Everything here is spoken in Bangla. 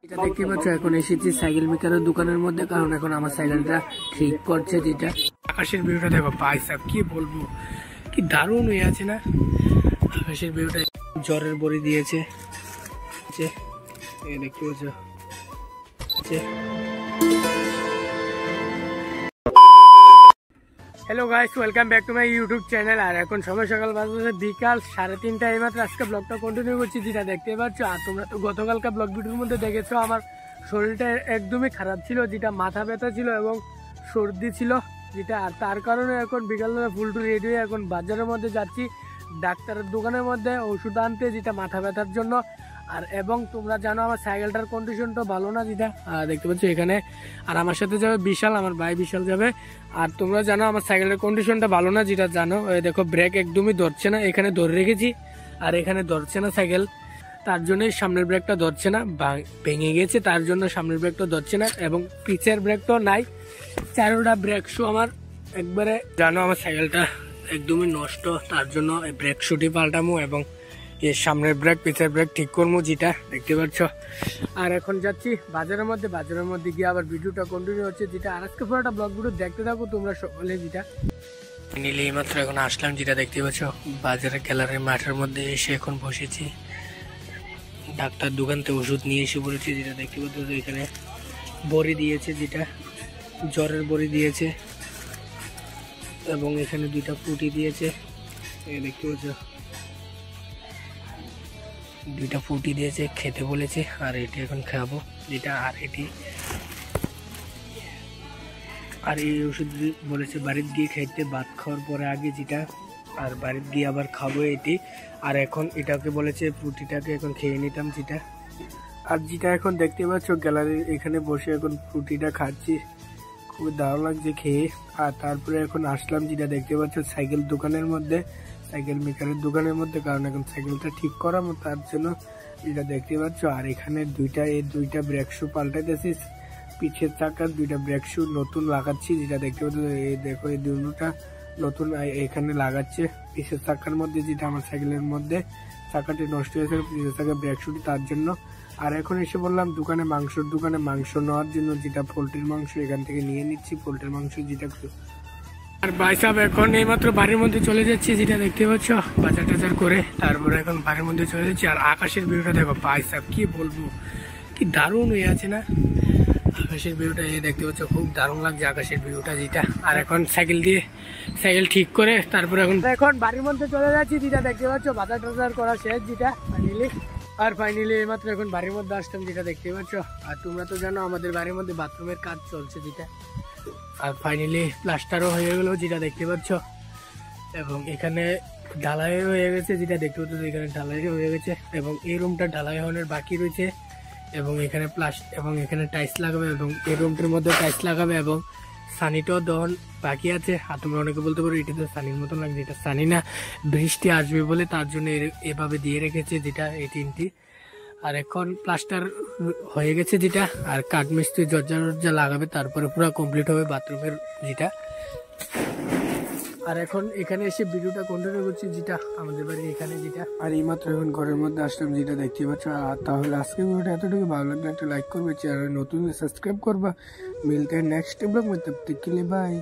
এটা দেখতে পাচ্ছ, এখন এসেছি সাইকেল মেকারের দোকানের মধ্যে, কারণ এখন আমার সাইকেলটা ঠিক করছে। যেটা আকাশের ভিউটা দেখো ভাই সাহেব, কি বলবো, কি দারুণ হয়ে আছে না আকাশের ভিউটা। জ্বরের বড়ি দিয়েছে, দেখতে পাচ্ছ। Hello guys, welcome back to my YouTube channel. আর এখন সময় সকাল বাজে বিকাল 3:30। এইমাত্র আজকে ব্লগটা কন্টিনিউ করছি, যেটা দেখতে পাচ্ছ। আর তোমরা তো গতকালকার ব্লগ ভিডিওর মধ্যে দেখেছো আমার শরীরটা একদমই খারাপ ছিল, যেটা মাথা ব্যথা ছিল এবং সর্দি ছিল, যেটা। আর তার কারণে এখন বিকালবেলা ফুলটু রেডি হয়ে এখন বাজারের মধ্যে যাচ্ছি ডাক্তারের দোকানের মধ্যে ওষুধ আনতে, যেটা মাথা ব্যথার জন্য। আর এবং তোমরা জানো আমার সাইকেলটার কন্ডিশনটা ভালো না, যেটা দেখতে পাচ্ছ এখানে। আর আমার সাথে যাবে বিশাল, আমার ভাই বিশাল যাবে। আর তোমরা জানো আমার সাইকেলের কন্ডিশনটা ভালো না, যেটা জানো। দেখো ব্রেক একদমই ধরছে না, এখানে ধরে রেখেছি আর এখানে ধরছে না সাইকেল, তার জন্যই সামনের ব্রেকটা ধরছে না, ভেঙে গেছে, তার জন্য সামনের ব্রেকটা ধরছে না। এবং পিছের ব্রেকটাও নাই, চারোটা ব্রেক শু আমার একবারে। জানো আমার সাইকেলটা একদমই নষ্ট, তার জন্য ব্রেক শুটি পাল্টামো এবং এর সামনের ব্রেক পিছের ব্রেক ঠিক করবো, যেটা দেখতে পাচ্ছ। আর এখন যাচ্ছি বাজারের মধ্যে গিয়ে আবার ভিডিওটা কন্টিনিউ হচ্ছে, যেটা। আর আজকে পুরোটা ব্লগ ভিডিও দেখতে থাকো তোমরা সকলে, যেটা নিলে মাত্র এখন আসলাম, যেটা দেখতে পাচ্ছ বাজারের গ্যালারির মাঠের মধ্যে এসে এখন বসেছি। ডাক্তার দোকান থেকে ওষুধ নিয়ে এসে পড়েছি, যেটা দেখতে পাচ্ছ। এখানে বড়ি দিয়েছে, যেটা জ্বরের বড়ি দিয়েছে এবং এখানে দুইটা ফুটি দিয়েছে, দেখতে পাচ্ছ। দুইটা ফুটি দিয়েছে, খেতে বলেছে। আর এটি এখন খাবো, যেটা। আর এই ওষুধ বলেছে বাড়িতে গিয়ে খাইতে, ভাত খাওয়ার পরে আগে, যেটা। আর বাড়িতে গিয়ে আবার খাবো এটি। আর এখন এটাকে বলেছে ফ্রুটিটাকে এখন খেয়ে নিতাম, যেটা। আর যেটা এখন দেখতে পাচ্ছ গ্যালারির এখানে বসে এখন ফ্রুটিটা খাচ্ছি, খুব দারুণ লাগছে খেয়ে। আর তারপরে এখন আসলাম, যেটা দেখতে পাচ্ছ সাইকেল দোকানের মধ্যে, সাইকেল মেকারের দোকানের মধ্যে, কারণ এখন সাইকেলটা ঠিক করাবো, তার জন্য, যেটা দেখতে পাচ্ছ। আর এখানে দুইটা ব্রেক শু পাল্টাইতেছি, পিছের চাকার দুইটা ব্রেক শু নতুন লাগাচ্ছি, যেটা দেখতে পাচ্ছ। এই দেখো এই দুটা নতুন এখানে লাগাচ্ছে পিছের চাকার মধ্যে, যেটা আমার সাইকেলের মধ্যে চাকাটি নষ্ট হয়েছে পিছের চাকার ব্রেক শুটি, তার জন্য। আর এখন এসে বললাম মাংসের দোকানে মাংস নেওয়ার জন্য, যেটা পোল্ট্রির মাংস এখান থেকে নিয়ে নিচ্ছি, পোল্ট্রির মাংস, যেটা। আর ভাই সাহেব এখন এইমাত্র বাড়ির মধ্যে চলে যাচ্ছি, যেটা দেখতে পাচ্ছ, বাজার টাজার করে তারপরে এখন বাড়ির মধ্যে চলে যাচ্ছি। আর আকাশের ভিউটা দেখো ভাই সাহেব, কি বলবো, কি দারুণ হয়ে আছে না আকাশের ভিউটা। দেখতে পাচ্ছ খুব দারুণ লাগছে আকাশের ভিউটা, যেটা। আর এখন সাইকেল ঠিক করে তারপরে এখন বাড়ির মধ্যে চলে যাচ্ছি, যেটা দেখতে পাচ্ছ। বাজার টাজার করা শেষ, যেটা ফাইনালি এইমাত্র এখন বাড়ির মধ্যে আসতাম, যেটা দেখতে পাচ্ছ। আর তোমরা তো জানো আমাদের বাড়ির মধ্যে বাথরুমের কাজ চলছে, যেটা। আর ফাইনালি প্লাস্টারও হয়ে গেল, যেটা দেখতে পাচ্ছ। এবং এখানে ঢালাই হয়ে গেছে, যেটা দেখতে পাচ্ছ। এখানে ঢালাই হয়ে গেছে এবং এই রুমটা ঢালাই হওয়ার বাকি রয়েছে। এবং এখানে এবং এখানে টাইলস লাগাবে এবং এই রুমটার মধ্যে টাইলস লাগাবে এবং সানিটাও দেওয়ার বাকি আছে। আর তোমরা অনেকে বলতে পারো এটা তো সানির মতন লাগছে, এটা সানি না, বৃষ্টি আসবে বলে তার জন্য এভাবে দিয়ে রেখেছে, যেটা এই টিনটি। আর এখন প্লাস্টার হয়ে গেছে, যেটা। আর কাঠ মিস্ত্রি জর্জা লাগাবে, তারপরে পুরো কমপ্লিট হবে বাথরুমের, যেটা। আর এখন এখানে এসে ভিডিওটা কন্টিনিউ করছি, যেটা আমাদের বাড়ির এখানে, যেটা। আর এইমাত্র এখন ঘরের মধ্যে আসলাম, যেটা দেখতে পাচ্ছ। আর তাহলে আজকে ভিডিওটা এতটুকু, ভালো লাগলে একটা লাইক করবে, চ্যানেল নতুন সাবস্ক্রাইব করবা। মিলতে নেক্সট ব্লগ में, तब तक के लिए बाय।